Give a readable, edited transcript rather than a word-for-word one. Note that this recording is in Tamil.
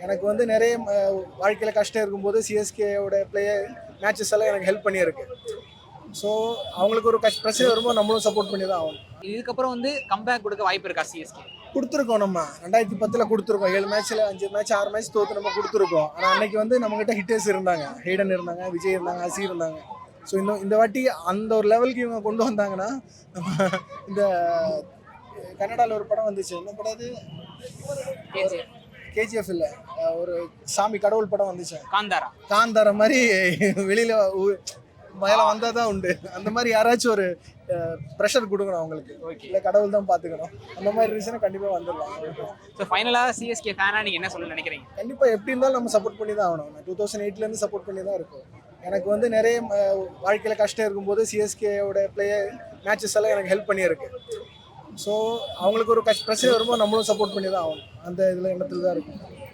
எனக்கு வந்து நிறைய வாழ்க்கையில் கஷ்டம் இருக்கும்போது சிஎஸ்கேவோட மேட்சஸ் எல்லாம் எனக்கு ஹெல்ப் பண்ணியிருக்கு. ஸோ அவங்களுக்கு ஒரு பிரச்சனை வரும்போது நம்மளும் சப்போர்ட் பண்ணி தான் ஆகணும். இதுக்கப்புறம் வந்து கம்பேக் கொடுக்க வாய்ப்பு இருக்கா சிஎஸ்கே? கொடுத்துருக்கோம். நம்ம 2010 கொடுத்துருக்கோம். 7 மேட்ச்சில் 5 மேட்ச் 6 மேட்ச் தோற்று நம்ம கொடுத்துருக்கோம். ஆனால் அன்னைக்கு வந்து நம்மகிட்ட ஹிட்டர்ஸ் இருந்தாங்க. ஹெய்டன் இருந்தாங்க, விஜய் இருந்தாங்க, அசி இருந்தாங்க. ஸோ இந்த வாட்டி அந்த ஒரு லெவலுக்கு இவங்க கொண்டு வந்தாங்கன்னா இந்த கன்னடாவில் ஒரு படம் வந்துச்சு. என்ன படம் அது? கேஜிஎஃப் இல்லை, ஒரு சாமி கடவுள் படம் வந்துச்சு, காந்தாரா மாதிரி வெளியில் மேலே வந்தால் தான் உண்டு. அந்த மாதிரி யாராச்சும் ஒரு ப்ரெஷர் கொடுக்கணும் அவங்களுக்கு. இல்லை கடவுள் தான் பார்த்துக்கணும். அந்த மாதிரி ரீசனை கண்டிப்பாக வந்துடலாம். ஸோ ஃபைனலாக சிஎஸ்கே ஃபேனாக நீங்கள் என்ன சொல்ல நினைக்கிறீங்க? கண்டிப்பாக எப்படி இருந்தாலும் நம்ம சப்போர்ட் பண்ணி தான் ஆகணும். நான் 2008 சப்போர்ட் பண்ணி தான் இருக்கோம். எனக்கு வந்து நிறைய வாழ்க்கையில் கஷ்டம் இருக்கும்போது சிஎஸ்கேவோட மேட்சஸ் எல்லாம் எனக்கு ஹெல்ப் பண்ணியிருக்கு. ஸோ அவங்களுக்கு ஒரு பிரச்சனை வரும்போது நம்மளும் சப்போர்ட் பண்ணி தான் ஆகணும். அந்த இதில் எண்ணத்தில் தான் இருக்கும்.